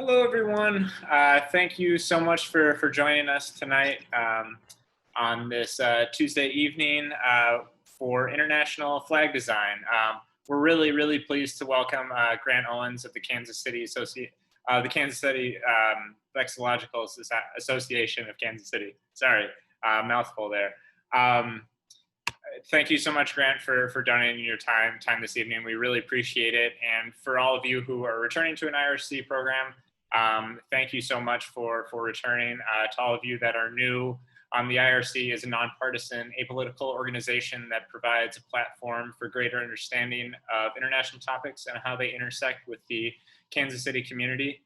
Hello, everyone. Thank you so much for joining us tonight on this Tuesday evening for International Flag Design. We're really pleased to welcome Grant Owens of the Kansas City Vexillological Association of Kansas City. Sorry, mouthful there. Thank you so much, Grant, for donating your time this evening. We really appreciate it. And for all of you who are returning to an IRC program, thank you so much for returning. To all of you that are new, the IRC is a nonpartisan, apolitical organization that provides a platform for greater understanding of international topics and how they intersect with the Kansas City community.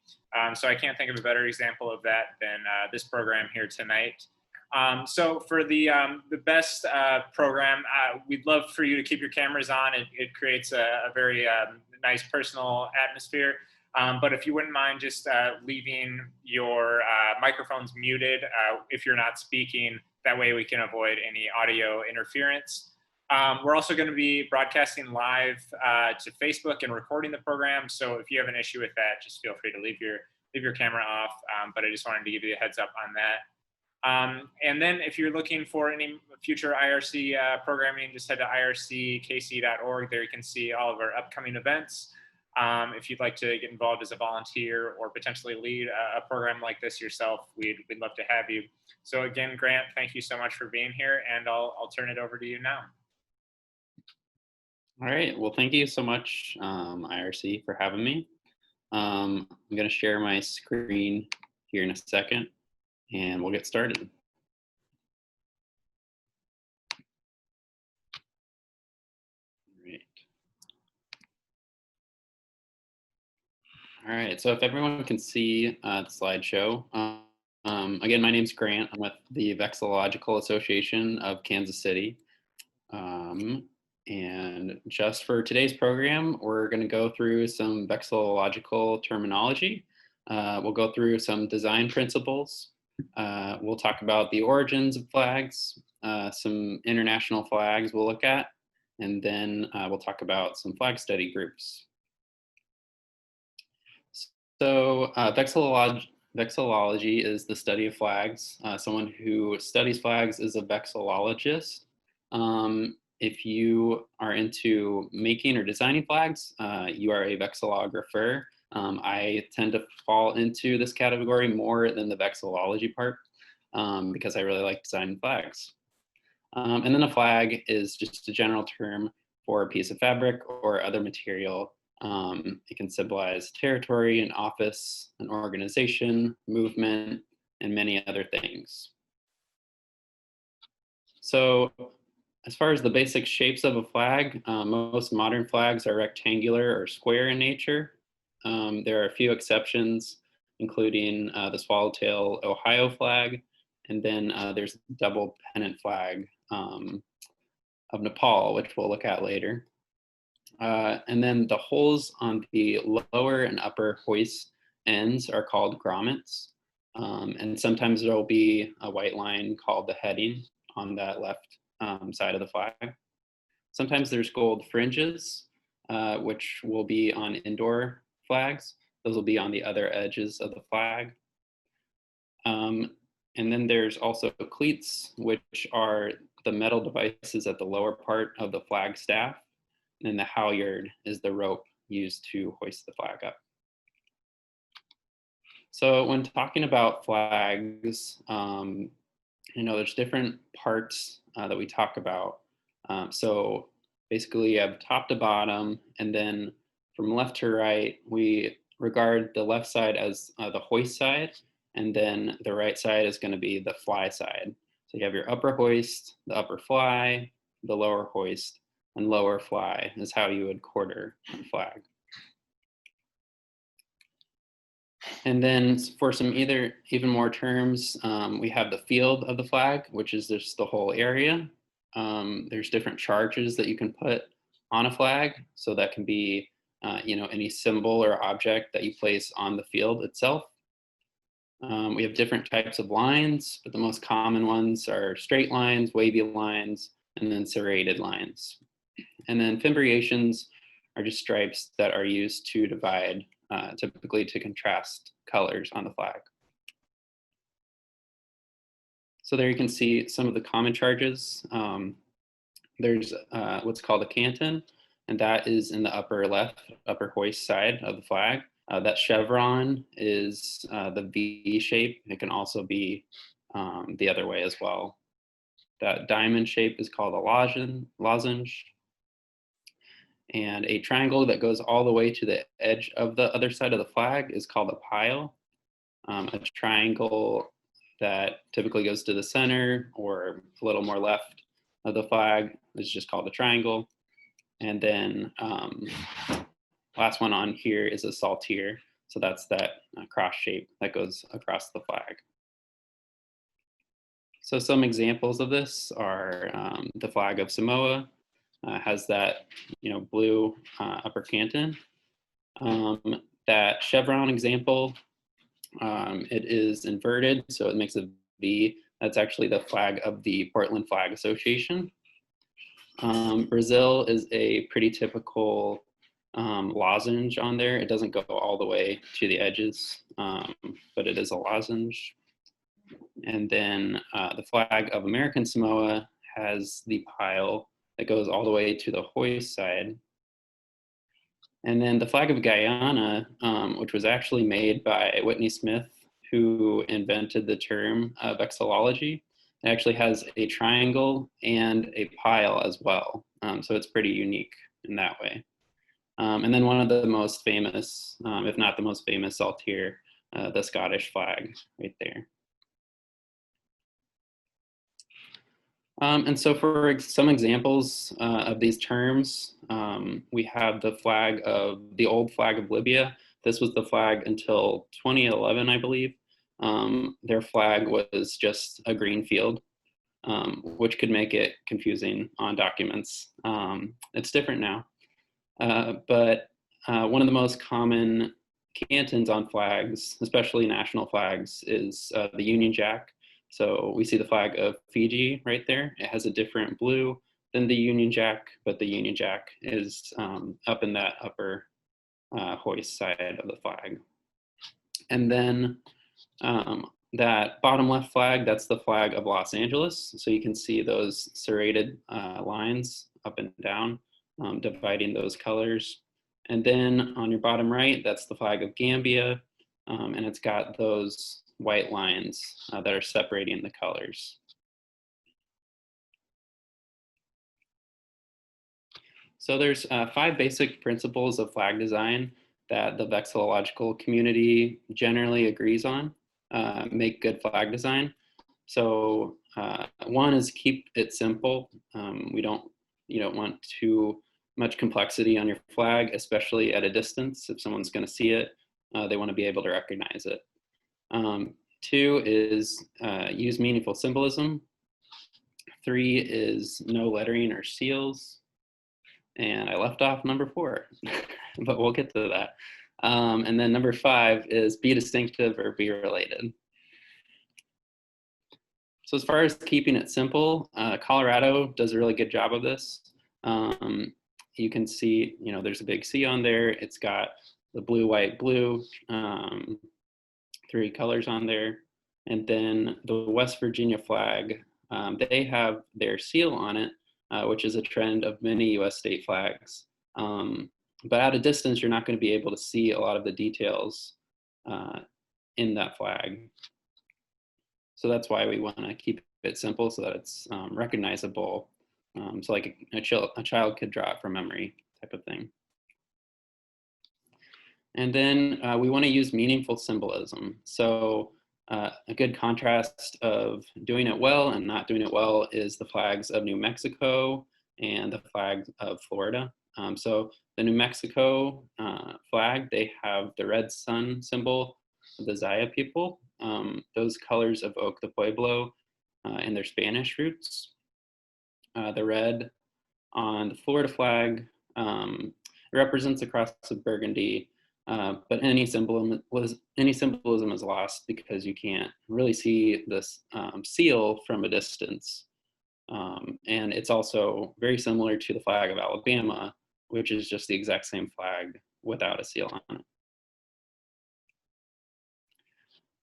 So I can't think of a better example of that than this program here tonight. So for the best program, we'd love for you to keep your cameras on. It creates a very nice personal atmosphere. But if you wouldn't mind just leaving your microphones muted if you're not speaking, that way we can avoid any audio interference. We're also going to be broadcasting live to Facebook and recording the program. So if you have an issue with that, just feel free to leave your camera off. But I just wanted to give you a heads up on that. And then if you're looking for any future IRC programming, just head to irckc.org. There you can see all of our upcoming events. If you'd like to get involved as a volunteer or potentially lead a program like this yourself, we'd love to have you. So again, Grant, thank you so much for being here, and I'll turn it over to you now. All right, well, thank you so much, IRC, for having me. I'm going to share my screen here in a second, and we'll get started. All right, so if everyone can see the slideshow, again, my name's Grant. I'm with the Vexological Association of Kansas City. And just for today's program, we're going to go through some vexillological terminology. We'll go through some design principles. We'll talk about the origins of flags, some international flags we'll look at, and then we'll talk about some flag study groups. So vexillology is the study of flags. Someone who studies flags is a vexillologist. If you are into making or designing flags, you are a vexillographer. I tend to fall into this category more than the vexillology part because I really like designing flags. And then a flag is just a general term for a piece of fabric or other material. It can symbolize territory, an office, an organization, movement, and many other things. So as far as the basic shapes of a flag, most modern flags are rectangular or square in nature. There are a few exceptions, including the swallowtail Ohio flag, and then there's the double pennant flag of Nepal, which we'll look at later. And then the holes on the lower and upper hoist ends are called grommets. And sometimes there will be a white line called the heading on that left side of the flag. Sometimes there's gold fringes, which will be on indoor flags. Those will be on the other edges of the flag. And then there's also cleats, which are the metal devices at the lower part of the flag staff. And the halyard is the rope used to hoist the flag up. So when talking about flags, there's different parts that we talk about. So basically you have top to bottom, and then from left to right, we regard the left side as the hoist side, and then the right side is going to be the fly side. So you have your upper hoist, the upper fly, the lower hoist, and lower fly is how you would quarter a flag. And then for some even more terms, we have the field of the flag, which is just the whole area. There's different charges that you can put on a flag. So that can be, any symbol or object that you place on the field itself. We have different types of lines, but the most common ones are straight lines, wavy lines, and then serrated lines. And then fimbriations are just stripes that are used to divide typically to contrast colors on the flag. So there you can see some of the common charges. There's what's called a canton, and that is in the upper left, upper hoist side of the flag. That chevron is the V shape. It can also be the other way as well. That diamond shape is called a lozenge. And a triangle that goes all the way to the edge of the other side of the flag is called a pile. A triangle that typically goes to the center or a little more left of the flag is just called a triangle. And then last one on here is a saltire. So that's that cross shape that goes across the flag. So some examples of this are the flag of Samoa has that blue upper canton. That chevron example, it is inverted, so it makes a V. That's actually the flag of the Portland Flag Association. Brazil is a pretty typical lozenge on there. It doesn't go all the way to the edges, but it is a lozenge. And then the flag of American Samoa has the pile that goes all the way to the hoist side. And then the flag of Guyana, which was actually made by Whitney Smith, who invented the term vexillology, it actually has a triangle and a pile as well. So it's pretty unique in that way. And then one of the most famous, if not the most famous, saltire, the Scottish flag right there. And so for some examples of these terms, we have the flag of the old flag of Libya. This was the flag until 2011, I believe. Their flag was just a green field, which could make it confusing on documents. It's different now. But one of the most common cantons on flags, especially national flags, is the Union Jack. So we see the flag of Fiji right there. It has a different blue than the Union Jack, but the Union Jack is up in that upper hoist side of the flag. And then that bottom left flag, that's the flag of Los Angeles. So you can see those serrated lines up and down, dividing those colors. And then on your bottom right, that's the flag of Gambia, and it's got those white lines that are separating the colors. So there's 5 basic principles of flag design that the vexillological community generally agrees on make good flag design. So one is keep it simple. You don't want too much complexity on your flag, especially at a distance. If someone's going to see it, they want to be able to recognize it. 2 is use meaningful symbolism. 3 is no lettering or seals. And I left off number 4, but we'll get to that. And then number 5 is be distinctive or be related. So as far as keeping it simple, Colorado does a really good job of this. You can see, there's a big C on there. It's got the blue, white, blue, 3 colors on there. And then the West Virginia flag, they have their seal on it, which is a trend of many US state flags. But at a distance, you're not going to be able to see a lot of the details in that flag. So that's why we want to keep it simple so that it's recognizable. So like a child could draw it from memory type of thing. And then we want to use meaningful symbolism. So a good contrast of doing it well and not doing it well is the flags of New Mexico and the flag of Florida. So the New Mexico flag, they have the red sun symbol of the Zaya people. Those colors evoke the Pueblo and their Spanish roots. The red on the Florida flag represents the cross of Burgundy, but any symbolism is lost because you can't really see this seal from a distance. And it's also very similar to the flag of Alabama, which is just the exact same flag without a seal on it.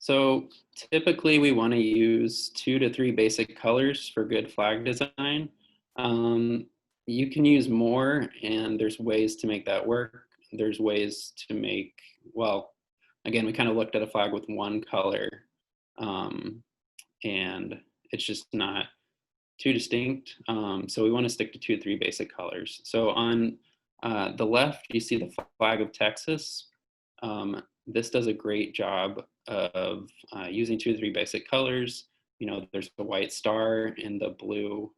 So typically we want to use 2 to 3 basic colors for good flag design. Um, you can use more, and there's ways to make that work. There's ways to make, well, again, we kind of looked at a flag with one color, um, and it's just not too distinct. So we want to stick to 2 to 3 basic colors. So on the left, you see the flag of Texas. This does a great job of using 2 to 3 basic colors. You know, there's the white star and the blue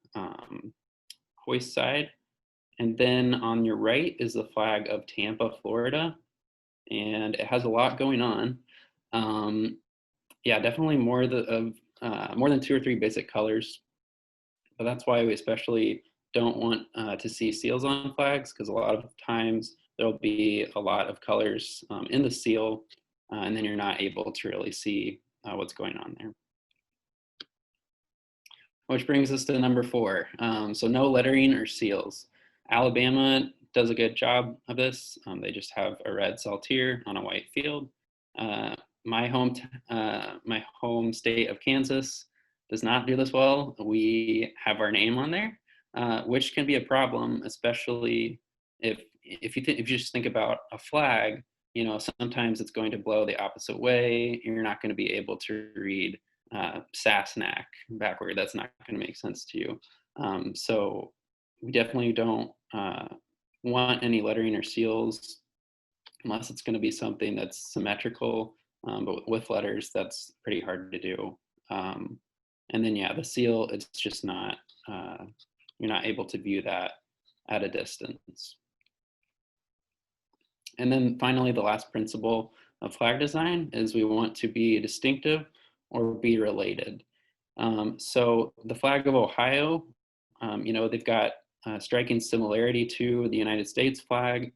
hoist side. And then on your right is the flag of Tampa, Florida. And it has a lot going on. Yeah, definitely more than 2 or 3 basic colors. But that's why we especially don't want to see seals on flags, because a lot of times there'll be a lot of colors in the seal, and then you're not able to really see what's going on there. Which brings us to number 4. So no lettering or seals. Alabama does a good job of this. They just have a red saltire on a white field. My home state of Kansas does not do this well. We have our name on there, which can be a problem, especially if you just think about a flag. You know, sometimes it's going to blow the opposite way. You're not going to be able to read Sassenach backward. That's not going to make sense to you. So we definitely don't want any lettering or seals unless it's going to be something that's symmetrical. But with letters, that's pretty hard to do. And then, yeah, the seal, it's just not, you're not able to view that at a distance. And then finally, the last principle of flag design is we want to be distinctive or be related. So the flag of Ohio, you know, they've got striking similarity to the United States flag.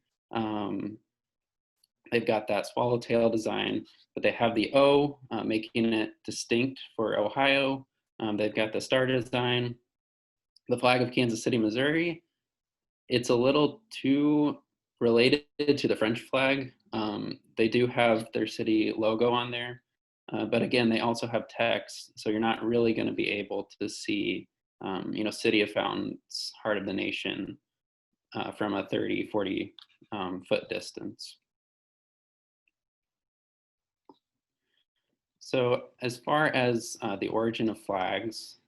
They've got that swallowtail design, but they have the O, making it distinct for Ohio. They've got the star design. The flag of Kansas City, Missouri, it's a little too related to the French flag. They do have their city logo on there, but again, they also have text, so you're not really going to be able to see, you know, City of Fountains, Heart of the Nation, from a 30, 40 foot distance. So as far as the origin of flags,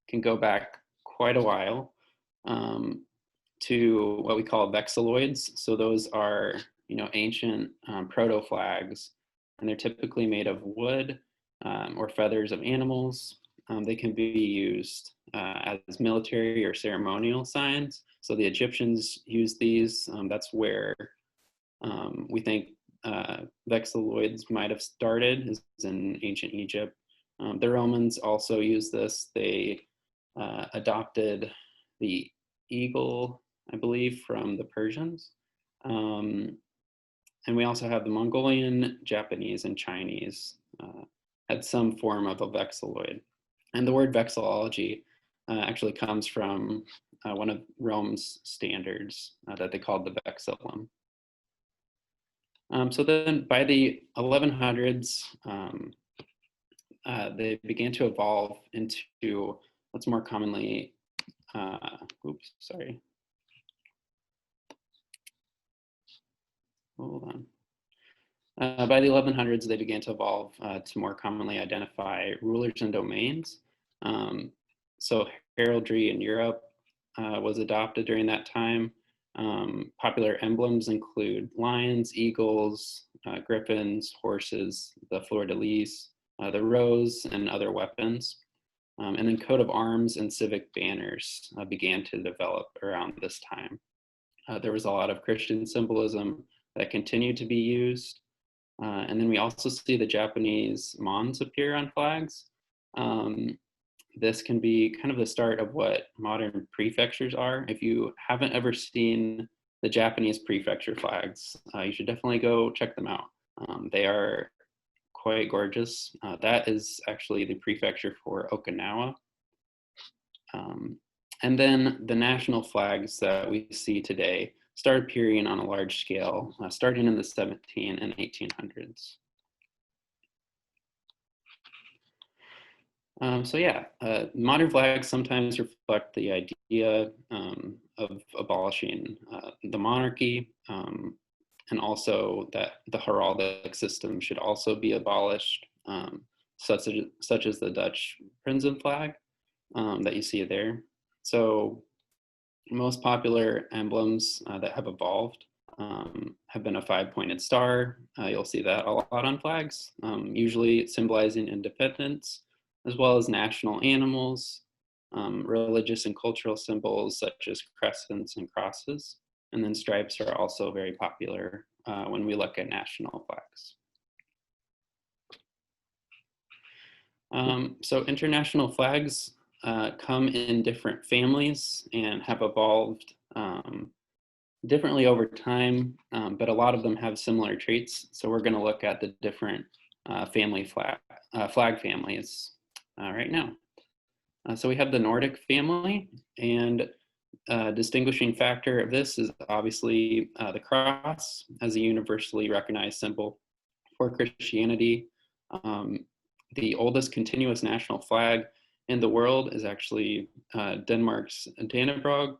can go back quite a while to what we call vexilloids. So those are, you know, ancient proto flags, and they're typically made of wood or feathers of animals. They can be used as military or ceremonial signs. So the Egyptians used these. That's where we think vexilloids might have started, is in ancient Egypt. The Romans also used this. They adopted the eagle, I believe, from the Persians. And we also have the Mongolian, Japanese, and Chinese had some form of a vexilloid. And the word vexillology actually comes from one of Rome's standards that they called the vexillum. So then by the 1100s, they began to evolve into what's more commonly, oops, sorry. Hold on. By the 1100s, they began to evolve to more commonly identify rulers and domains. So heraldry in Europe was adopted during that time. Popular emblems include lions, eagles, griffins, horses, the fleur-de-lis, the rose, and other weapons. And then coat of arms and civic banners began to develop around this time. There was a lot of Christian symbolism that continued to be used. And then we also see the Japanese mons appear on flags. This can be kind of the start of what modern prefectures are. If you haven't ever seen the Japanese prefecture flags, you should definitely go check them out. They are quite gorgeous. That is actually the prefecture for Okinawa. And then the national flags that we see today started appearing on a large scale, starting in the 1700s and 1800s. So yeah, modern flags sometimes reflect the idea of abolishing the monarchy, and also that the heraldic system should also be abolished, such as the Dutch Prinsen flag that you see there. So most popular emblems that have evolved have been a five-pointed star. You'll see that a lot on flags, usually symbolizing independence, as well as national animals, religious and cultural symbols such as crescents and crosses. And then stripes are also very popular when we look at national flags. So international flags come in different families and have evolved differently over time, but a lot of them have similar traits. So we're going to look at the different flag families right now. So we have the Nordic family, and a distinguishing factor of this is obviously the cross as a universally recognized symbol for Christianity. The oldest continuous national flag in the world is actually Denmark's Dannebrog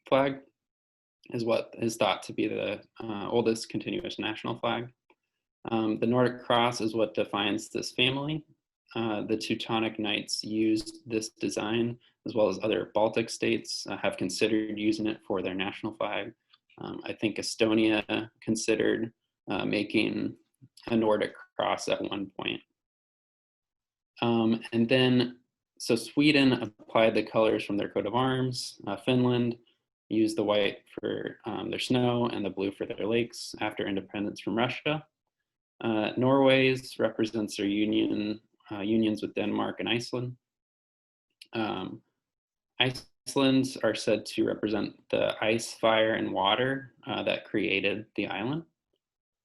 flag, is what is thought to be the oldest continuous national flag. The Nordic cross is what defines this family. The Teutonic Knights used this design, as well as other Baltic states have considered using it for their national flag. I think Estonia considered making a Nordic cross at one point. And then, so Sweden applied the colors from their coat of arms. Finland used the white for their snow and the blue for their lakes after independence from Russia. Norway's represents their unions with Denmark and Iceland. Iceland's are said to represent the ice, fire, and water that created the island.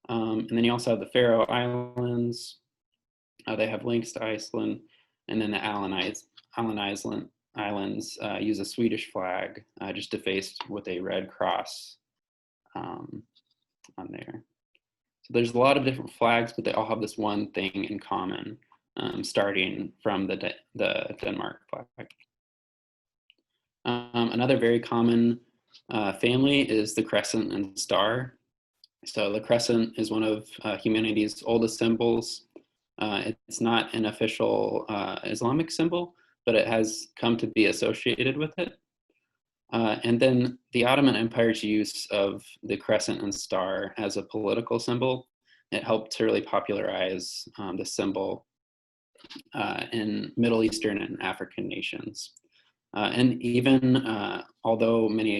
And then you also have the Faroe Islands. They have links to Iceland. And then the Allen Islands use a Swedish flag, just defaced with a red cross on there. So there's a lot of different flags, but they all have this one thing in common, starting from the Denmark flag. Another very common family is the crescent and star. So the crescent is one of humanity's oldest symbols. It's not an official Islamic symbol, but it has come to be associated with it. And then the Ottoman Empire's use of the crescent and star as a political symbol, it helped to really popularize the symbol in Middle Eastern and African nations. And even although many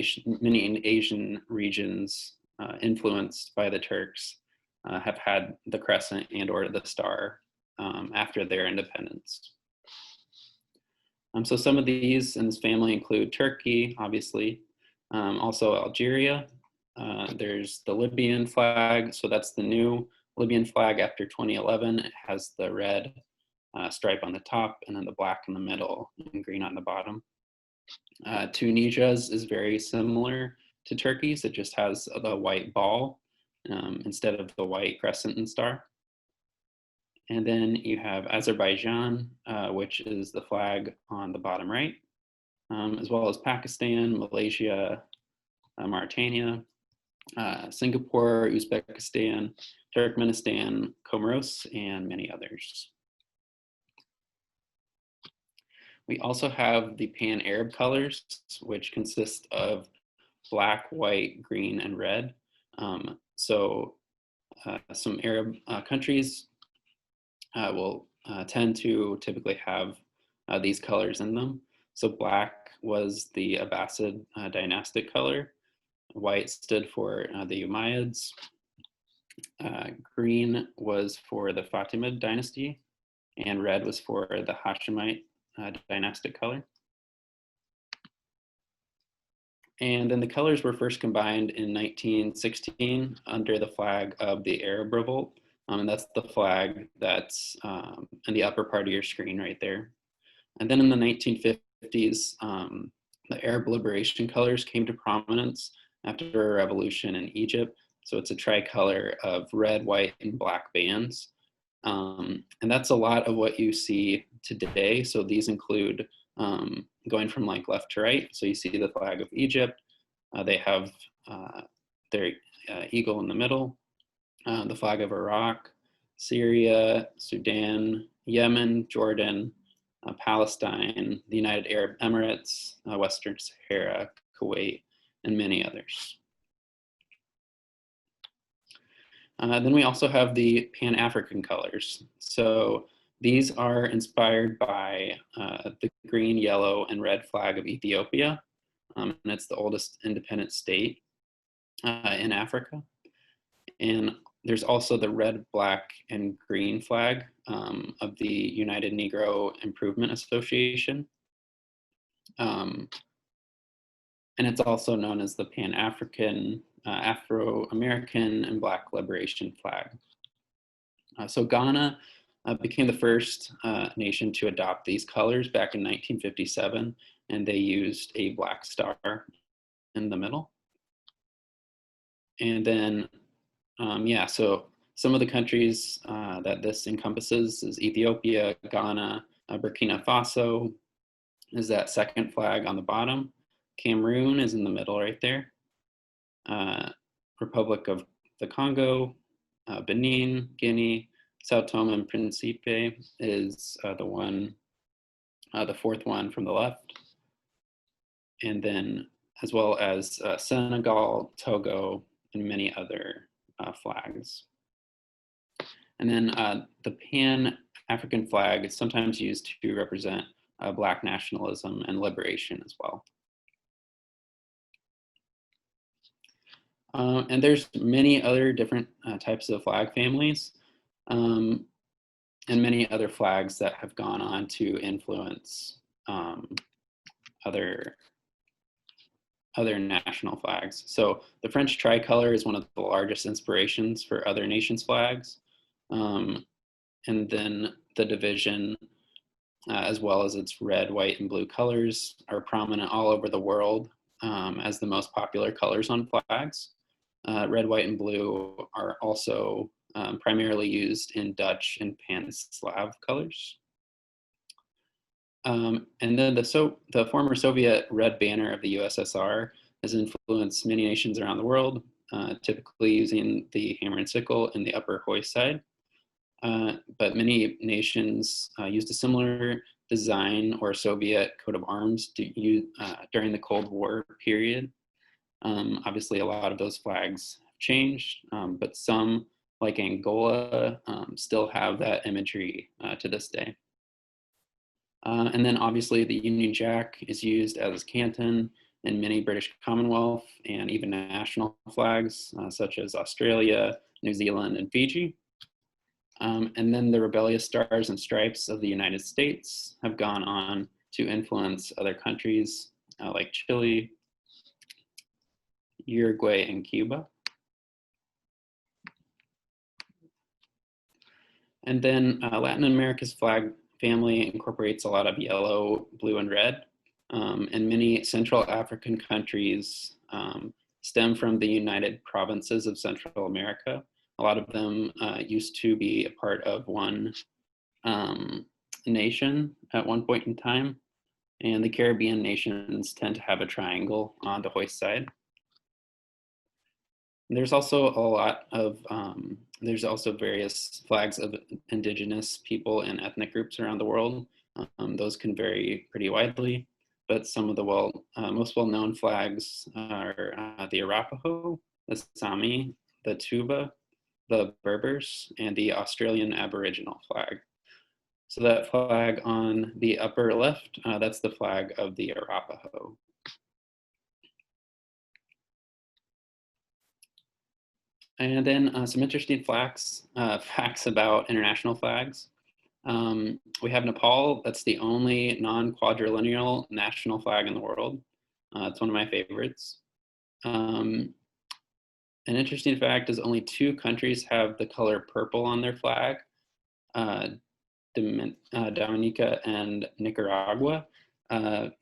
Asian regions influenced by the Turks have had the crescent and or the star after their independence. So some of these in this family include Turkey, obviously, also Algeria. There's the Libyan flag, so that's the new Libyan flag after 2011. It has the red stripe on the top and then the black in the middle and green on the bottom. Tunisia's is very similar to Turkey's. It just has the white ball instead of the white crescent and star. And then you have Azerbaijan, which is the flag on the bottom right, as well as Pakistan, Malaysia, Mauritania, Singapore, Uzbekistan, Turkmenistan, Comoros, and many others. We also have the Pan-Arab colors, which consist of black, white, green, and red. Some Arab countries will tend to typically have these colors in them. So black was the Abbasid dynastic color. White stood for the Umayyads. Green was for the Fatimid dynasty, and red was for the Hashemite dynastic color. And then the colors were first combined in 1916 under the flag of the Arab Revolt. And that's the flag that's in the upper part of your screen right there. And then in the 1950s, the Arab liberation colors came to prominence after a revolution in Egypt. So it's a tricolor of red, white, and black bands. And that's a lot of what you see today. So these include going from like left to right. So you see the flag of Egypt. They have their eagle in the middle, the flag of Iraq, Syria, Sudan, Yemen, Jordan, Palestine, the United Arab Emirates, Western Sahara, Kuwait, and many others. Then we also have the Pan-African colors. So these are inspired by the green, yellow, and red flag of Ethiopia. And it's the oldest independent state in Africa. And there's also the red, black, and green flag of the United Negro Improvement Association. And it's also known as the Pan-African, Afro-American, and Black Liberation flag. So Ghana became the first nation to adopt these colors back in 1957, and they used a black star in the middle. And then, so some of the countries that this encompasses is Ethiopia, Ghana, Burkina Faso is that second flag on the bottom. Cameroon is in the middle right there. Republic of the Congo, Benin, Guinea, Sao Tome and Principe is the fourth one from the left. And then as well as Senegal, Togo, and many other flags. And then the Pan-African flag is sometimes used to represent Black nationalism and liberation as well. And there's many other different types of flag families and many other flags that have gone on to influence other national flags. So the French tricolor is one of the largest inspirations for other nations' flags. And then the division, as well as its red, white, and blue colors, are prominent all over the world as the most popular colors on flags. Red, white, and blue are also primarily used in Dutch and Pan-Slav colors. And then the former Soviet red banner of the USSR has influenced many nations around the world, typically using the hammer and sickle in the upper hoist side. But many nations used a similar design or Soviet coat of arms during the Cold War period. Obviously, a lot of those flags have changed, but some, like Angola, still have that imagery to this day. And then obviously the Union Jack is used as canton in many British Commonwealth and even national flags, such as Australia, New Zealand, and Fiji. And then the rebellious stars and stripes of the United States have gone on to influence other countries like Chile, Uruguay, and Cuba. And then Latin America's flag family incorporates a lot of yellow, blue, and red. And many Central African countries stem from the United Provinces of Central America. A lot of them used to be a part of one nation at one point in time. And the Caribbean nations tend to have a triangle on the hoist side. There's also a lot of, there's also various flags of indigenous people and ethnic groups around the world. Those can vary pretty widely, but some of the most well-known flags are the Arapaho, the Sami, the Tuba, the Berbers, and the Australian Aboriginal flag. So that flag on the upper left, that's the flag of the Arapaho. And then some interesting facts about international flags. We have Nepal. That's the only non-quadrilineal national flag in the world. It's one of my favorites. An interesting fact is only 2 countries have the color purple on their flag, Dominica and Nicaragua.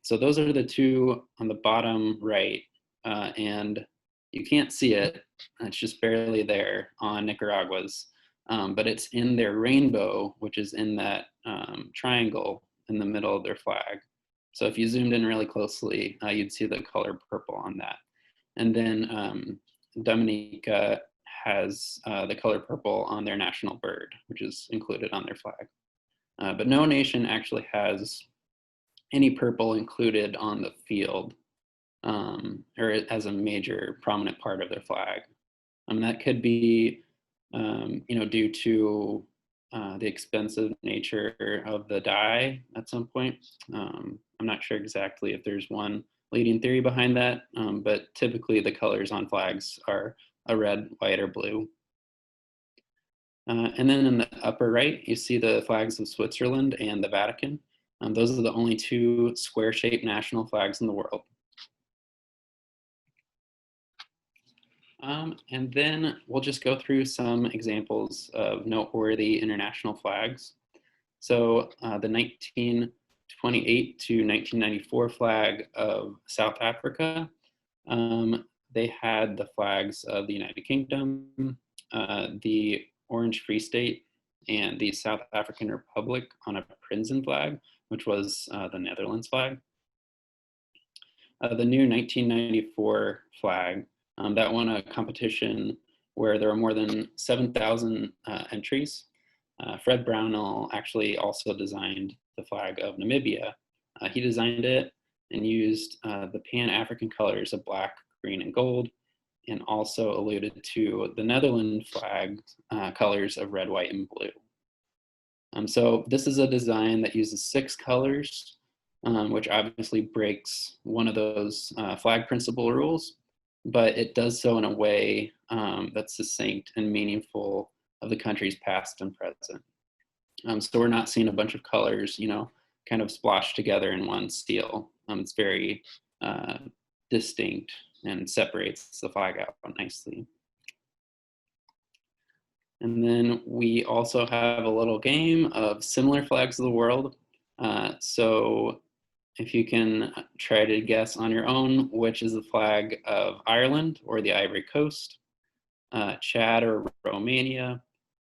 So those are the 2 on the bottom right, and you can't see it. It's just barely there on Nicaragua's. but it's in their rainbow, which is in that triangle in the middle of their flag. So if you zoomed in really closely, you'd see the color purple on that. And then Dominica has the color purple on their national bird, which is included on their flag. But no nation actually has any purple included on the field or as a major prominent part of their flag. That could be due to the expensive nature of the dye at some point. I'm not sure exactly if there's one leading theory behind that, but typically the colors on flags are a red, white, or blue. And then in the upper right, you see the flags of Switzerland and the Vatican. Those are the only two square-shaped national flags in the world. And then we'll just go through some examples of noteworthy international flags. So the 1928 to 1994 flag of South Africa, they had the flags of the United Kingdom, the Orange Free State, and the South African Republic on a Prinsen flag, which was the Netherlands flag. The new 1994 flag, that won a competition where there were more than 7,000 entries. Fred Brownell actually also designed the flag of Namibia. He designed it and used the Pan-African colors of black, green, and gold, and also alluded to the Netherlands flag colors of red, white, and blue. So this is a design that uses 6 colors, which obviously breaks one of those flag principle rules, but it does so in a way that's succinct and meaningful of the country's past and present. So we're not seeing a bunch of colors, kind of splotched together in one steel. It's very distinct and separates the flag out nicely. And then we also have a little game of similar flags of the world. So if you can try to guess on your own, which is the flag of Ireland or the Ivory Coast, Chad or Romania,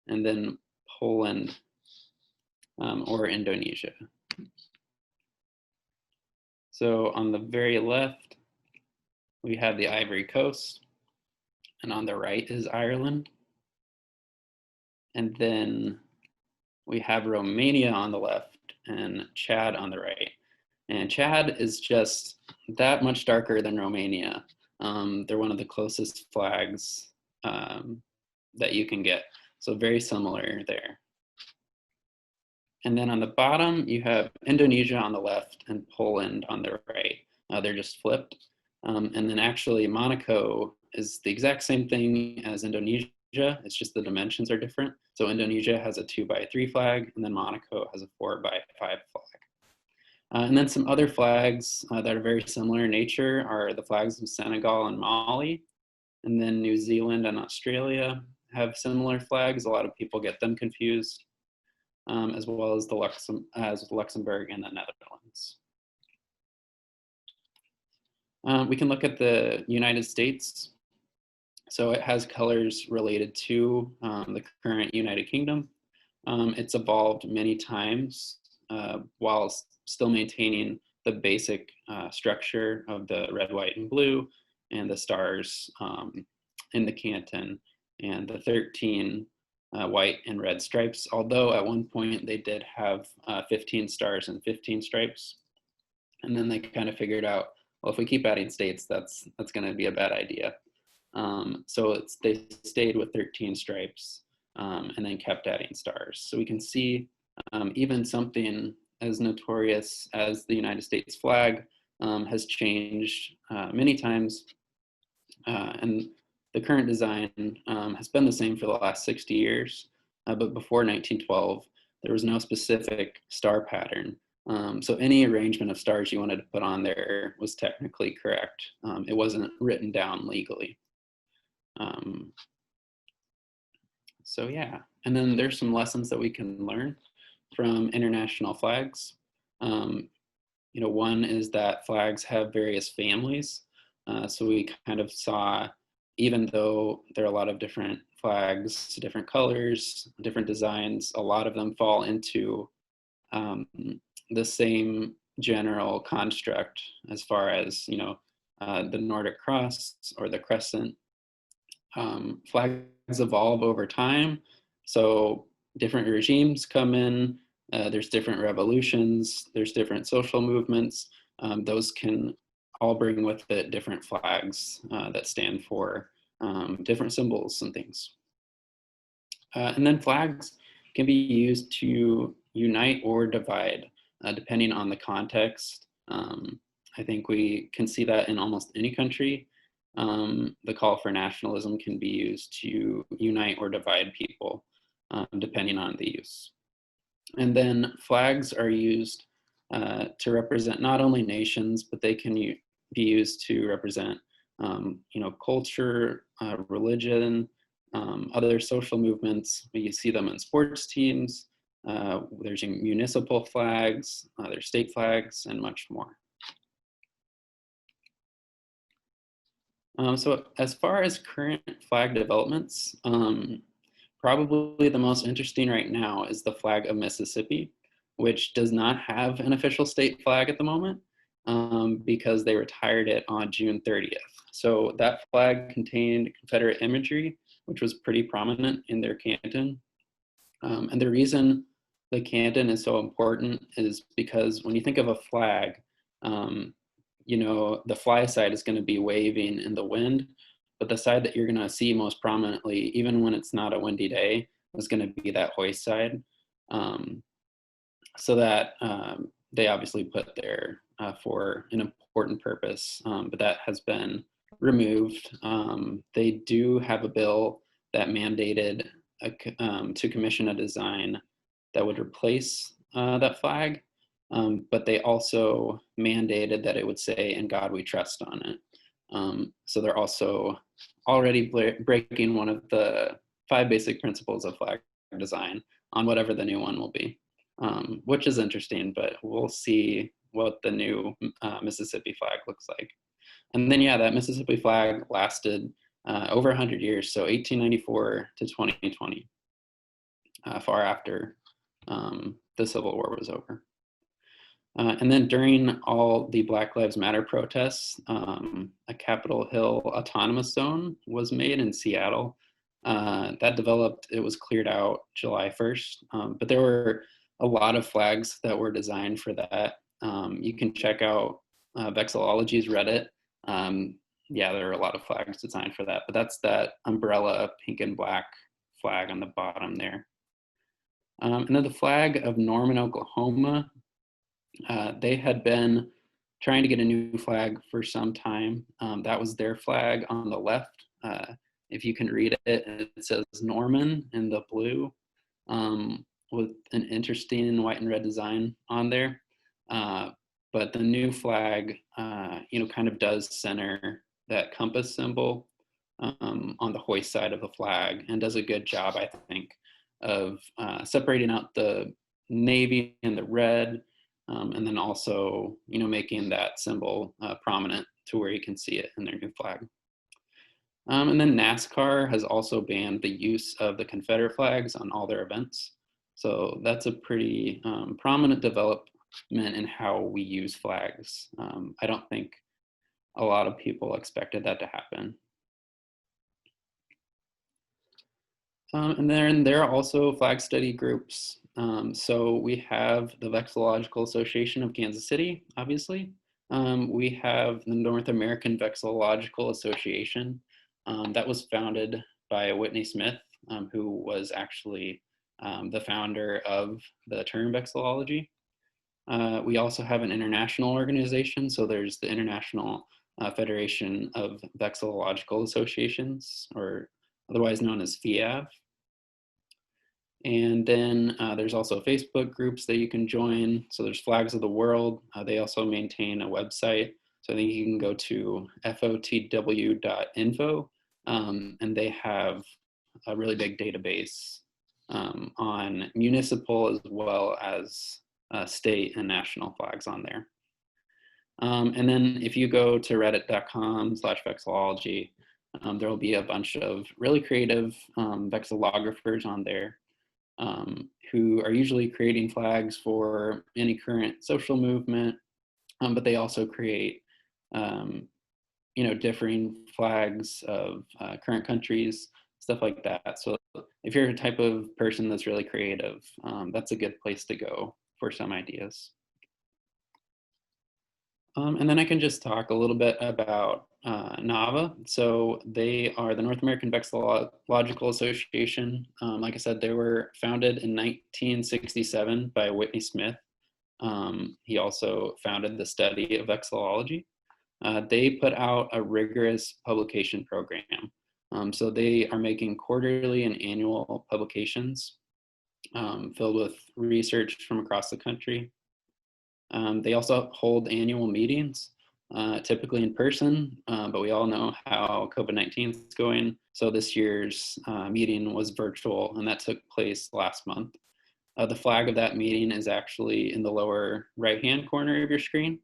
and then Poland or Indonesia. So on the very left, we have the Ivory Coast, and on the right is Ireland. And then we have Romania on the left and Chad on the right. And Chad is just that much darker than Romania. They're one of the closest flags that you can get. So very similar there. And then on the bottom, you have Indonesia on the left and Poland on the right. They're just flipped. And then actually Monaco is the exact same thing as Indonesia. It's just the dimensions are different. So Indonesia has a 2x3 flag, and then Monaco has a 4x5 flag. And then some other flags that are very similar in nature are the flags of Senegal and Mali. And then New Zealand and Australia have similar flags. A lot of people get them confused, as well as Luxembourg and the Netherlands. We can look at the United States. So it has colors related to the current United Kingdom. It's evolved many times while still maintaining the basic structure of the red, white, and blue, and the stars in the canton, and the 13 white and red stripes. Although at one point they did have 15 stars and 15 stripes. And then they kind of figured out, well, if we keep adding states, that's going to be a bad idea. So they stayed with 13 stripes and then kept adding stars. So we can see even something as notorious as the United States flag has changed many times. And the current design has been the same for the last 60 years. But before 1912, there was no specific star pattern. So any arrangement of stars you wanted to put on there was technically correct. It wasn't written down legally. So yeah, and then there's some lessons that we can learn from international flags. One is that flags have various families. So we kind of saw, even though there are a lot of different flags, different colors, different designs. A lot of them fall into the same general construct as far as, the Nordic cross or the crescent. Flags evolve over time. So different regimes come in, there's different revolutions, there's different social movements. Those can all bring with it different flags that stand for different symbols and things. And then flags can be used to unite or divide, depending on the context. I think we can see that in almost any country. The call for nationalism can be used to unite or divide people, depending on the use. And then flags are used to represent not only nations, but they can be used to represent, culture, religion, other social movements. You see them in sports teams. There's municipal flags, there's state flags, and much more. So as far as current flag developments, probably the most interesting right now is the flag of Mississippi, which does not have an official state flag at the moment because they retired it on June 30th. So that flag contained Confederate imagery, which was pretty prominent in their canton. And the reason the canton is so important is because when you think of a flag, the fly side is going to be waving in the wind, but the side that you're going to see most prominently, even when it's not a windy day, is going to be that hoist side. So that they obviously put there for an important purpose, but that has been removed. They do have a bill that mandated to commission a design that would replace that flag. But they also mandated that it would say, "In God We Trust" on it. So they're also already breaking one of the 5 basic principles of flag design on whatever the new one will be, which is interesting, but we'll see what the new Mississippi flag looks like. And then, that Mississippi flag lasted over 100 years, so 1894 to 2020, far after the Civil War was over. And then during all the Black Lives Matter protests, a Capitol Hill autonomous zone was made in Seattle. That developed, it was cleared out July 1st, but there were a lot of flags that were designed for that. You can check out Vexillology's Reddit. There are a lot of flags designed for that, but that's that umbrella pink and black flag on the bottom there. And then the flag of Norman, Oklahoma, they had been trying to get a new flag for some time. That was their flag on the left. If you can read it, it says Norman in the blue with an interesting white and red design on there. But the new flag, kind of does center that compass symbol on the hoist side of the flag and does a good job, I think, of separating out the navy and the red. And then also, making that symbol prominent to where you can see it in their new flag. And then NASCAR has also banned the use of the Confederate flags on all their events. So that's a pretty prominent development in how we use flags. I don't think a lot of people expected that to happen. And then there are also flag study groups. So we have the Vexillological Association of Kansas City, obviously. We have the North American Vexillological Association that was founded by Whitney Smith, who was actually the founder of the term vexillology. We also have an international organization. So there's the International Federation of Vexillological Associations, or otherwise known as FIAV. And then there's also Facebook groups that you can join. So there's Flags of the World. They also maintain a website. So I think you can go to fotw.info, and they have a really big database on municipal as well as state and national flags on there. And then if you go to reddit.com/vexillology, There will be a bunch of really creative vexillographers on there who are usually creating flags for any current social movement, but they also create differing flags of current countries, stuff like that. So if you're a type of person that's really creative, that's a good place to go for some ideas. And then I can just talk a little bit about NAVA. So they are the North American Vexillological Association. Like I said, they were founded in 1967 by Whitney Smith. He also founded the study of vexillology. They put out a rigorous publication program. So they are making quarterly and annual publications filled with research from across the country. They also hold annual meetings, typically in person, but we all know how COVID-19 is going. So this year's meeting was virtual, and that took place last month. The flag of that meeting is actually in the lower right-hand corner of your screen.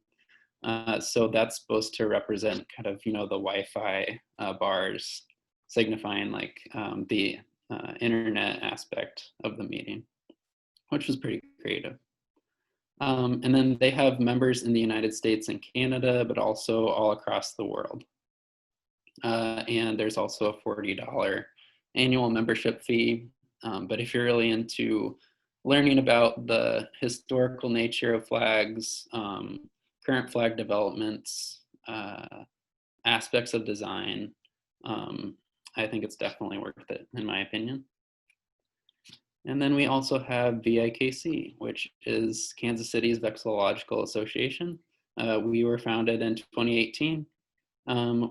So that's supposed to represent kind of, the Wi-Fi bars, signifying like the internet aspect of the meeting, which was pretty creative. And then they have members in the United States and Canada, but also all across the world. And there's also a $40 annual membership fee. But if you're really into learning about the historical nature of flags, current flag developments, aspects of design, I think it's definitely worth it, in my opinion. And then we also have VAKC, which is Kansas City's Vexillological Association. We were founded in 2018.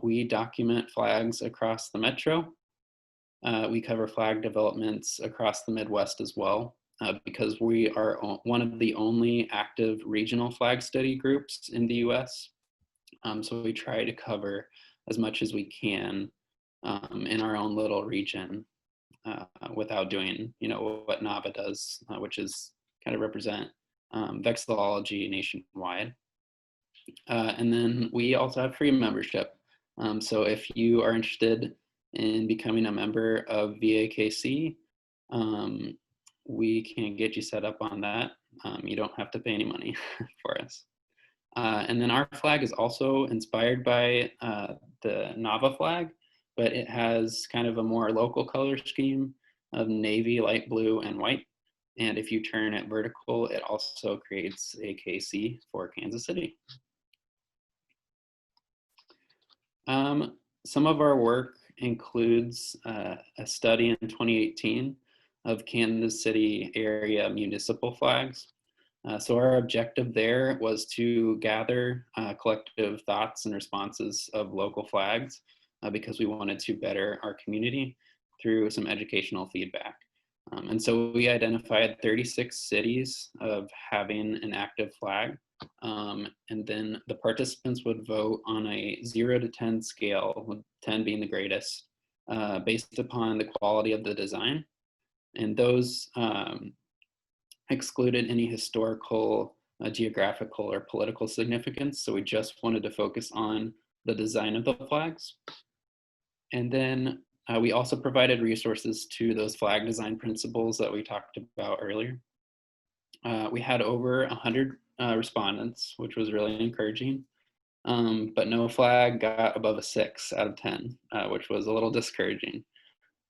We document flags across the metro. We cover flag developments across the Midwest as well, because we are one of the only active regional flag study groups in the US. So we try to cover as much as we can in our own little region. Without doing, what NAVA does, which is kind of represent vexillology nationwide. And then we also have free membership. So if you are interested in becoming a member of VAKC, we can get you set up on that. You don't have to pay any money for us. And then our flag is also inspired by the NAVA flag, but it has kind of a more local color scheme of navy, light blue, and white. And if you turn it vertical, it also creates a KC for Kansas City. Some of our work includes a study in 2018 of Kansas City area municipal flags. So our objective there was to gather collective thoughts and responses of local flags because we wanted to better our community through some educational feedback. And so we identified 36 cities of having an active flag. And then the participants would vote on a 0 to 10 scale, with 10 being the greatest, based upon the quality of the design. And those excluded any historical, geographical, or political significance. So we just wanted to focus on the design of the flags. And then we also provided resources to those flag design principles that we talked about earlier. We had over 100 respondents, which was really encouraging. But no flag got above a 6 out of 10, which was a little discouraging.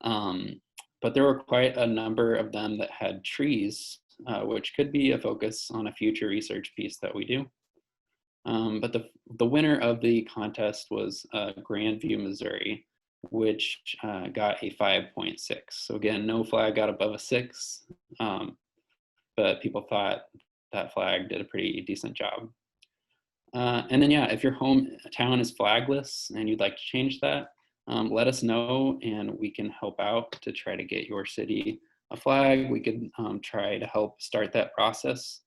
But there were quite a number of them that had trees, which could be a focus on a future research piece that we do. But the winner of the contest was Grandview, Missouri, which got a 5.6. So again, no flag got above a 6, but people thought that flag did a pretty decent job. And then, yeah, if your hometown is flagless and you'd like to change that, let us know and we can help out to try to get your city a flag. We could try to help start that process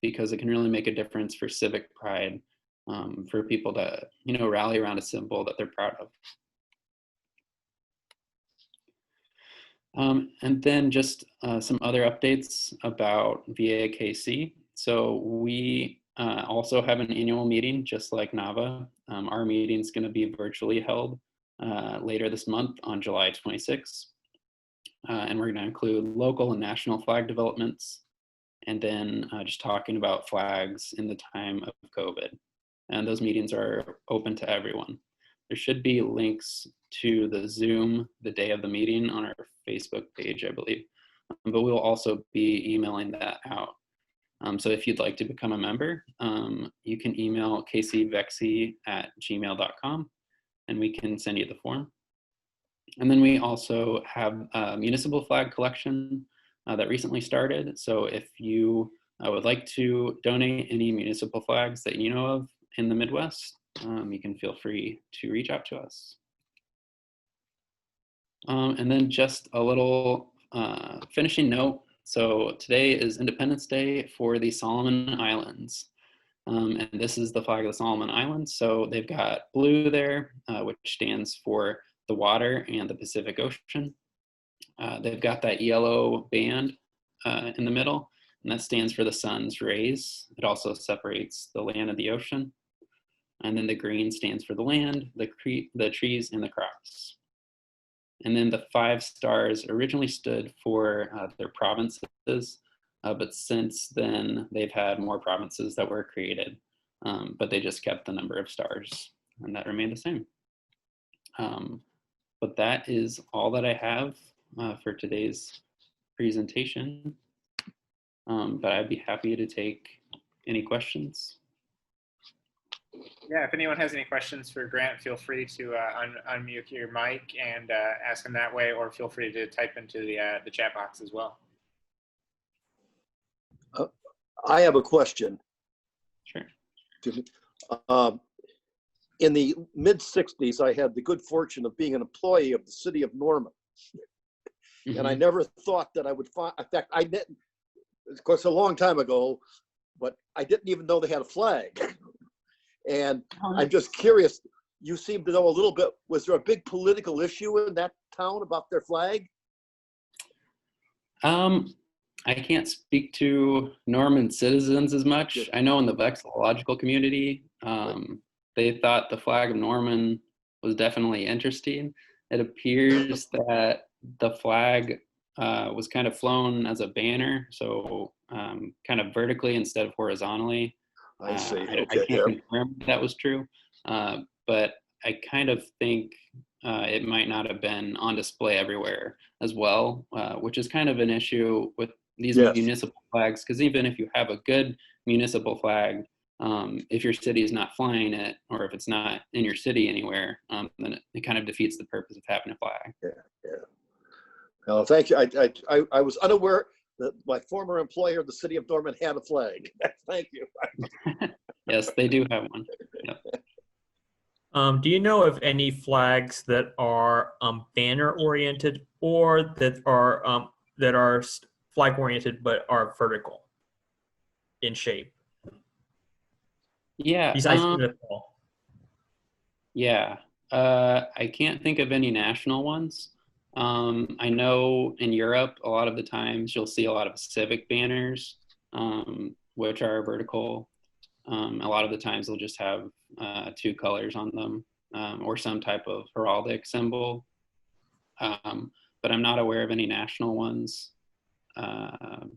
because it can really make a difference for civic pride, for people to, rally around a symbol that they're proud of. And then just some other updates about VAKC. So we also have an annual meeting, just like NAVA. Our meeting is going to be virtually held later this month on July 26th. And we're going to include local and national flag developments, and then just talking about flags in the time of COVID. And those meetings are open to everyone. There should be links to the Zoom the day of the meeting on our Facebook page, I believe. But we'll also be emailing that out. So if you'd like to become a member, you can email kcvexy@gmail.com and we can send you the form. And then we also have a municipal flag collection that recently started. So if you would like to donate any municipal flags that you know of in the Midwest, you can feel free to reach out to us. And then just a little finishing note. So today is Independence Day for the Solomon Islands. And this is the flag of the Solomon Islands. So they've got blue there, which stands for the water and the Pacific Ocean. They've got that yellow band in the middle, and that stands for the sun's rays. It also separates the land and the ocean. And then the green stands for the land, the trees, and the crops. And then the 5 stars originally stood for their provinces, but since then they've had more provinces that were created, but they just kept the number of stars, and that remained the same. But that is all that I have for today's presentation. But I'd be happy to take any questions. Yeah, if anyone has any questions for Grant, feel free to unmute your mic and ask him that way, or feel free to type into the chat box as well. I have a question. Sure. In the mid-'60s, I had the good fortune of being an employee of the city of Norman. Mm-hmm. And I never thought that I would find, in fact, I didn't, of course, a long time ago, but I didn't even know they had a flag. And I'm just curious, you seem to know a little bit, was there a big political issue in that town about their flag? I can't speak to Norman citizens as much. Yes. I know in the Vexillological community, they thought the flag of Norman was definitely interesting. It appears that the flag was kind of flown as a banner, so kind of vertically instead of horizontally. I see. I can't confirm that was true, but I kind of think it might not have been on display everywhere as well, which is kind of an issue with these municipal flags, because even if you have a good municipal flag, if your city is not flying it, or if it's not in your city anywhere, then it kind of defeats the purpose of having a flag. Yeah. Well, thank you. I was unaware that my former employer, the city of Norman, had a flag. Thank you. Yes, they do have one. Yep. Do you know of any flags that are banner oriented, or that are flag oriented but are vertical in shape? Yeah. Besides I can't think of any national ones. I know in Europe, a lot of the times you'll see a lot of civic banners, which are vertical. A lot of the times they'll just have 2 colors on them, or some type of heraldic symbol. But I'm not aware of any national ones. Not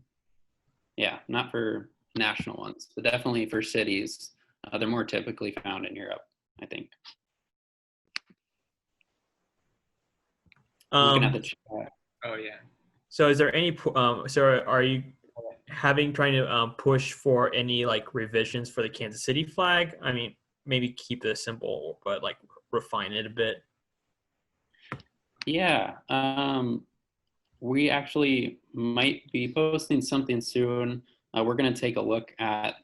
for national ones, but definitely for cities. They're more typically found in Europe, I think. Looking at the chat. Oh yeah. So is there any? So are you trying to push for any like revisions for the Kansas City flag? I mean, maybe keep the symbol, but like refine it a bit. Yeah. We actually might be posting something soon. We're going to take a look at.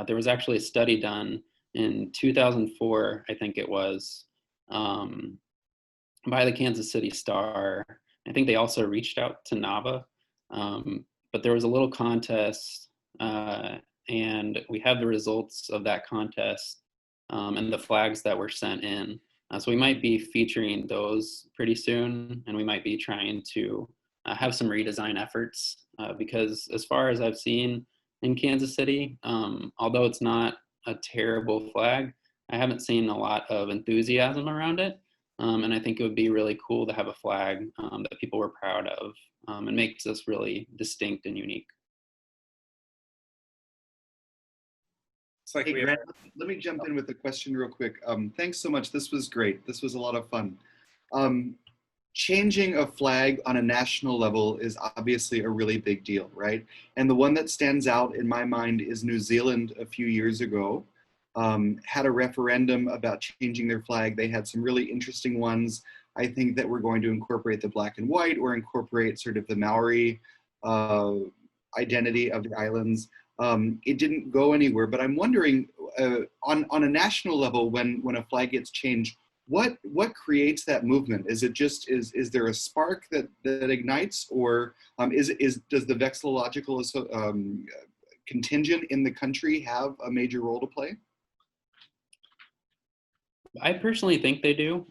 There was actually a study done in 2004, I think it was, by the Kansas City Star. I think they also reached out to NAVA, but there was a little contest, and we have the results of that contest and the flags that were sent in. So we might be featuring those pretty soon, and we might be trying to have some redesign efforts because as far as I've seen, in Kansas City. Although it's not a terrible flag, I haven't seen a lot of enthusiasm around it. And I think it would be really cool to have a flag that people were proud of, and makes us really distinct and unique. It's like Hey, we have, Grant, let me jump in with a question real quick. Thanks so much. This was great. This was a lot of fun. Changing a flag on a national level is obviously a really big deal, right? And the one that stands out in my mind is New Zealand a few years ago. Had a referendum about changing their flag. They had some really interesting ones, I think, that were going to incorporate the black and white or incorporate sort of the Maori identity of the islands. It didn't go anywhere, but I'm wondering on a national level, when a flag gets changed, what creates that movement? Is it just, is there a spark that ignites, or does the Vexillological contingent in the country have a major role to play? I personally think they do.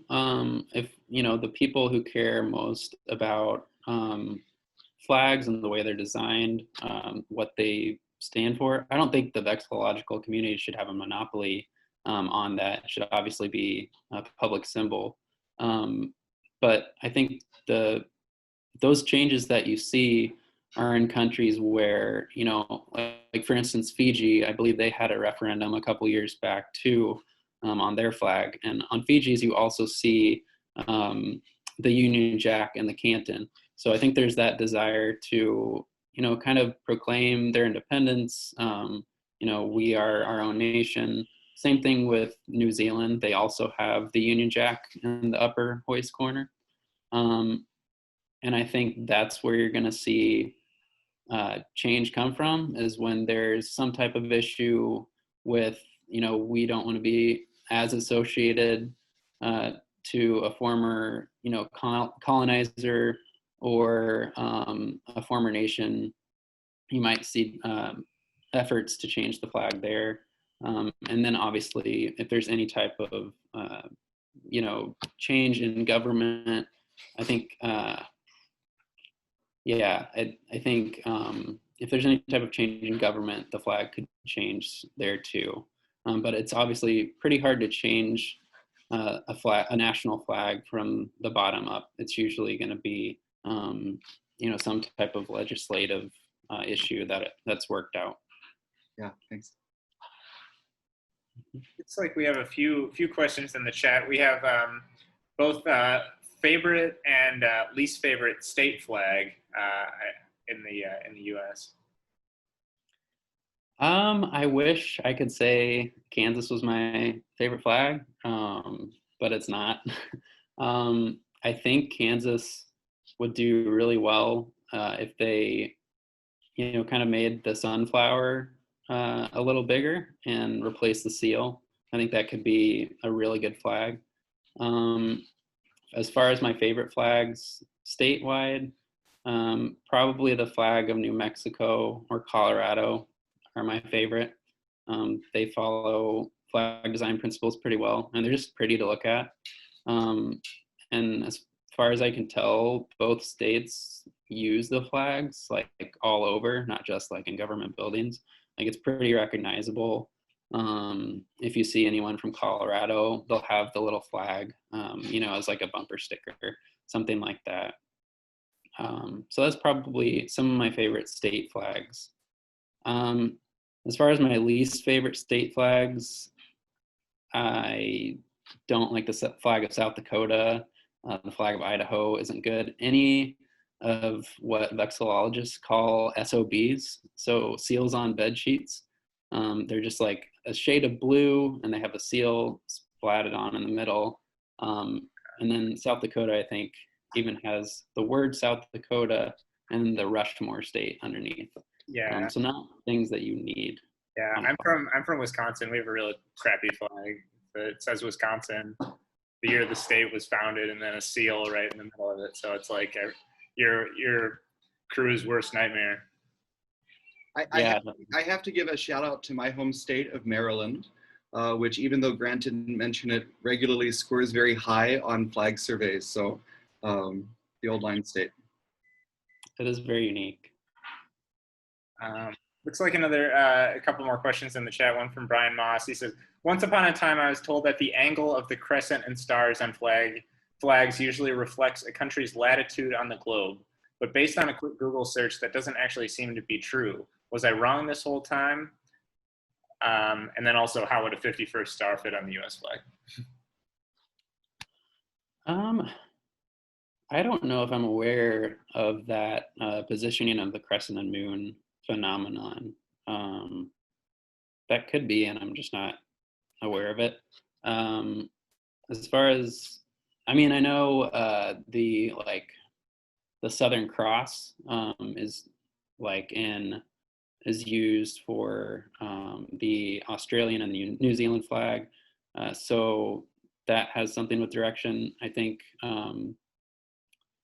If the people who care most about flags and the way they're designed, what they stand for, I don't think the vexillological community should have a monopoly on that. It should obviously be a public symbol. But I think those changes that you see are in countries where, like for instance, Fiji, I believe they had a referendum a couple years back too, on their flag. And on Fiji's, you also see the Union Jack and the canton. So I think there's that desire to, kind of proclaim their independence. We are our own nation. Same thing with New Zealand. They also have the Union Jack in the upper hoist corner. And I think that's where you're going to see change come from, is when there's some type of issue with, we don't want to be as associated to a former, colonizer or a former nation. You might see efforts to change the flag there. And then obviously, if there's any type of, change in government, I think, I think if there's any type of change in government, the flag could change there too. But it's obviously pretty hard to change a national flag from the bottom up. It's usually going to be, some type of legislative issue that's worked out. Yeah, thanks. it's like we have a few questions in the chat. We have both favorite and least favorite state flag in the U.S. I wish I could say Kansas was my favorite flag, but it's not. I think Kansas would do really well if they, kind of made the sunflower a little bigger and replace the seal. I think that could be a really good flag. As far as my favorite flags statewide, probably the flag of New Mexico or Colorado are my favorite. They follow flag design principles pretty well, and they're just pretty to look at. And as far as I can tell, both states use the flags like all over, not just like in government buildings. Like it's pretty recognizable. If you see anyone from Colorado, they'll have the little flag, as like a bumper sticker, something like that. So that's probably some of my favorite state flags. As far as my least favorite state flags, I don't like the flag of South Dakota. The flag of Idaho isn't good. Any of what vexillologists call SOBs, so seals on bed sheets. They're just like a shade of blue, and they have a seal splatted on in the middle. And then South Dakota, I think, even has the word South Dakota and the Rushmore state underneath. Yeah. So not things that you need. Yeah, I'm from Wisconsin. We have a really crappy flag. It says Wisconsin, the year the state was founded, and then a seal right in the middle of it. So it's like your crew's worst nightmare. I have to give a shout out to my home state of Maryland, which, even though Grant didn't mention it, regularly scores very high on flag surveys. So the old line state. It is very unique. Looks like a couple more questions in the chat. One from Brian Moss. He says, once upon a time, I was told that the angle of the crescent and stars on flags usually reflects a country's latitude on the globe. But based on a quick Google search, that doesn't actually seem to be true. Was I wrong this whole time? And then also, how would a 51st star fit on the US flag? I don't know if I'm aware of that positioning of the crescent and moon phenomenon. That could be, and I'm just not aware of it. As far as, I mean, I know the Southern Cross is used for the Australian and the New Zealand flag. So that has something with direction. I think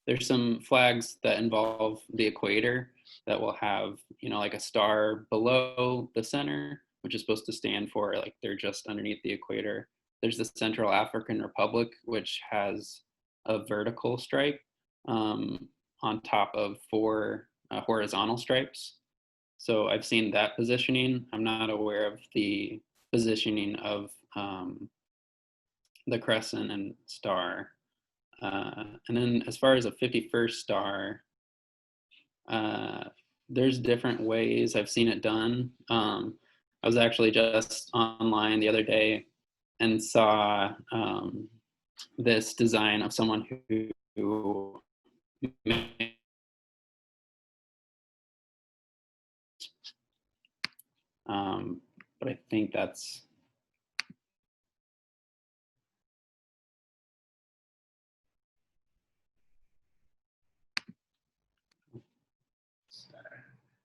there's some flags that involve the equator that will have, like a star below the center, which is supposed to stand for like they're just underneath the equator. There's the Central African Republic, which has a vertical stripe on top of 4 horizontal stripes. So I've seen that positioning. I'm not aware of the positioning of the crescent and star. And then as far as a 51st star, there's different ways I've seen it done. I was actually just online the other day and saw this design of someone who made but I think that's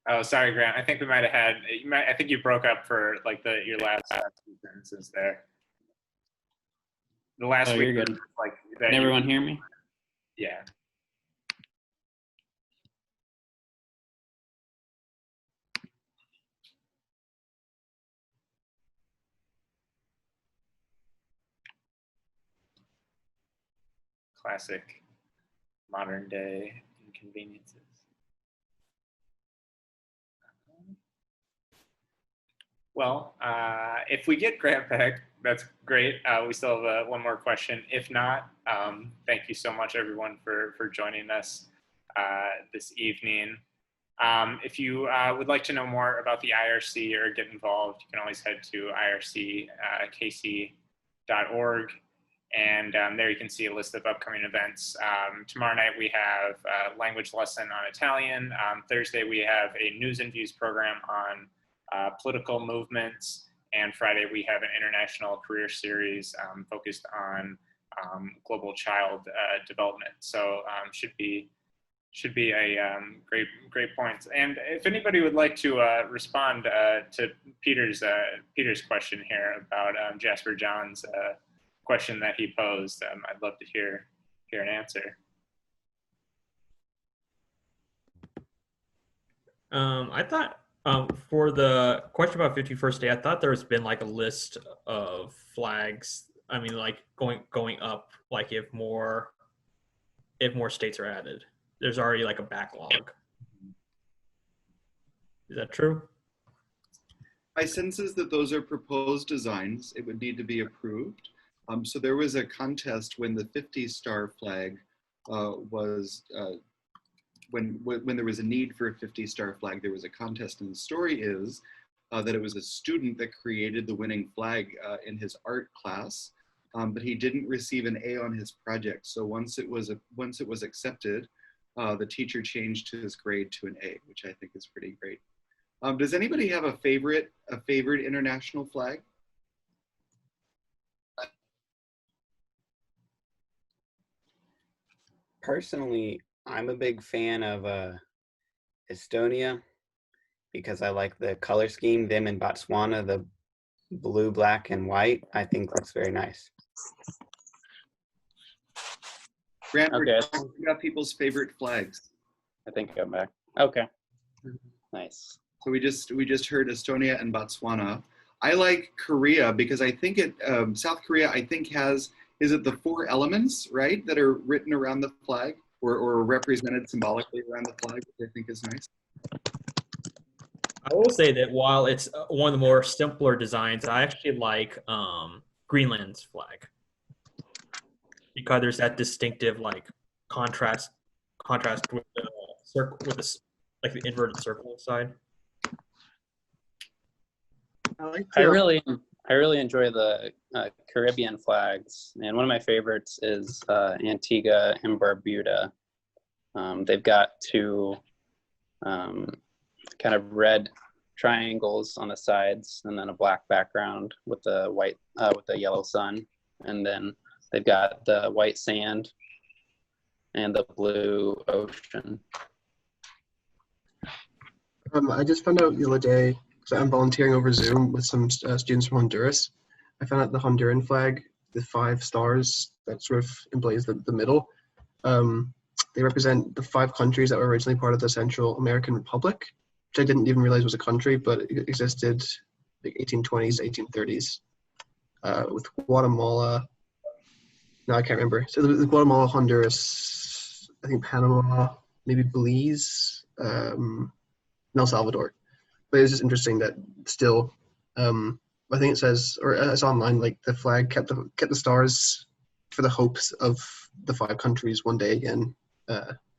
Oh, sorry, Grant. I think we might have had. I think you broke up for like your last few sentences there. The last oh, week, you're good. like Can everyone hear me? Yeah. Classic modern day inconveniences. Well, if we get Grant back, that's great. We still have one more question. If not, thank you so much, everyone, for joining us this evening. If you would like to know more about the IRC or get involved, you can always head to irckc.org. And there you can see a list of upcoming events. Tomorrow night we have a language lesson on Italian. Thursday we have a news and views program on political movements. And Friday we have an international career series focused on global child development. So should be a great point. And if anybody would like to respond to Peter's question here about Jasper John's question that he posed, I'd love to hear an answer. I thought for the question about 51st Day, I thought there's been like a list of flags. I mean, like going up, like if more states are added, there's already like a backlog. Is that true? My sense is that those are proposed designs. It would need to be approved. So there was a contest when the 50-star flag was, when there was a need for a 50-star flag, there was a contest, and the story is that it was a student that created the winning flag in his art class, but he didn't receive an A on his project. So once it was accepted, the teacher changed his grade to an A, which I think is pretty great. Does anybody have a favorite international flag? Personally, I'm a big fan of Estonia because I like the color scheme. Them in Botswana, the blue, black, and white, I think looks very nice. Grant, Okay. we got people's favorite flags. I think I'm back. Okay. Nice. So we just heard Estonia and Botswana. I like Korea because I think South Korea, I think is it the 4 elements, right, that are written around the flag or represented symbolically around the flag, which I think is nice. I will say that while it's one of the more simpler designs, I actually like Greenland's flag because there's that distinctive like contrast with the circle with the like the inverted circle inside. I really enjoy the Caribbean flags, and one of my favorites is Antigua and Barbuda. They've got two kind of red triangles on the sides, and then a black background with the white with the yellow sun, and then they've got the white sand and the blue ocean. I just found out the other day, so I'm volunteering over Zoom with some students from Honduras. I found out the Honduran flag, the 5 stars that sort of emblaze the middle, they represent the 5 countries that were originally part of the Central American Republic, which I didn't even realize was a country, but it existed like 1820s, 1830s, with Guatemala. No, I can't remember. So the Guatemala, Honduras, I think Panama, maybe Belize, and El Salvador. But it's just interesting that still, I think it says, or it's online, like the flag kept the stars for the hopes of the 5 countries one day again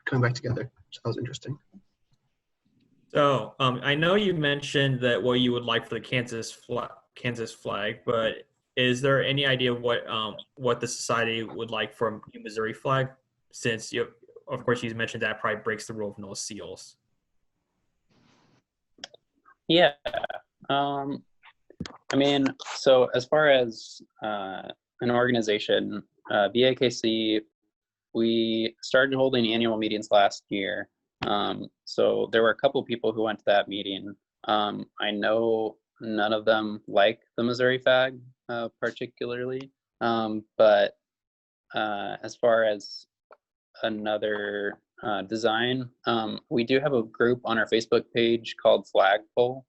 coming back together. So that was interesting. So I know you mentioned that what you would like for the Kansas flag, but is there any idea what the society would like for a Missouri flag? Since of course, you mentioned that probably breaks the rule of no seals. Yeah. I mean, so as far as an organization, BAKC, we started holding annual meetings last year. So there were a couple people who went to that meeting. I know none of them like the Missouri flag particularly, but as far as another design, we do have a group on our Facebook page called Flagpole,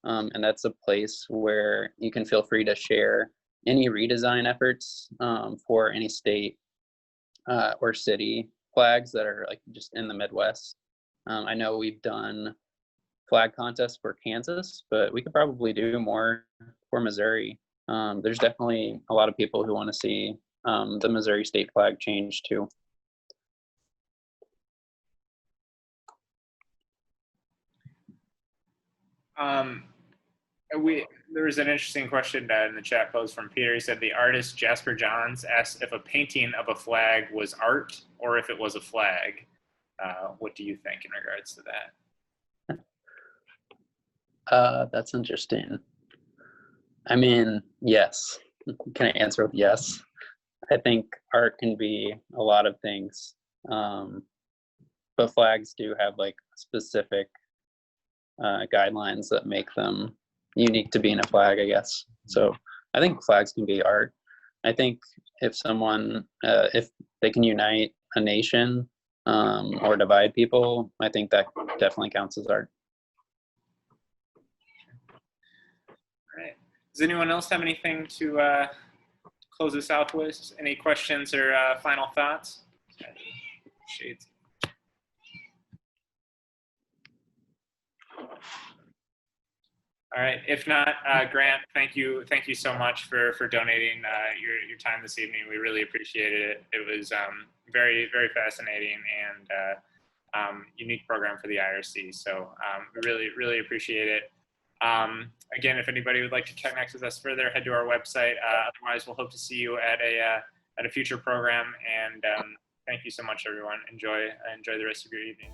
and that's a place where you can feel free to share any redesign efforts for any state or city flags that are like just in the Midwest. I know we've done flag contests for Kansas, but we could probably do more for Missouri. There's definitely a lot of people who want to see the Missouri state flag change too. There was an interesting question in the chat post from Peter. He said the artist Jasper Johns asked if a painting of a flag was art or if it was a flag. What do you think in regards to that? That's interesting. I mean, yes. Can I answer with yes? I think art can be a lot of things, but flags do have like specific guidelines that make them unique to being a flag, I guess. So I think flags can be art. I think if someone, if they can unite a nation or divide people, I think that definitely counts as art. All right. Does anyone else have anything to close this out with? Any questions or final thoughts? Shades. All right. If not, Grant, thank you so much for donating your time this evening. We really appreciated it. It was very, very fascinating and unique program for the IRC. So we really appreciate it. Again, if anybody would like to connect with us further, head to our website. Otherwise, we'll hope to see you at a future program. And thank you so much, everyone. Enjoy the rest of your evening.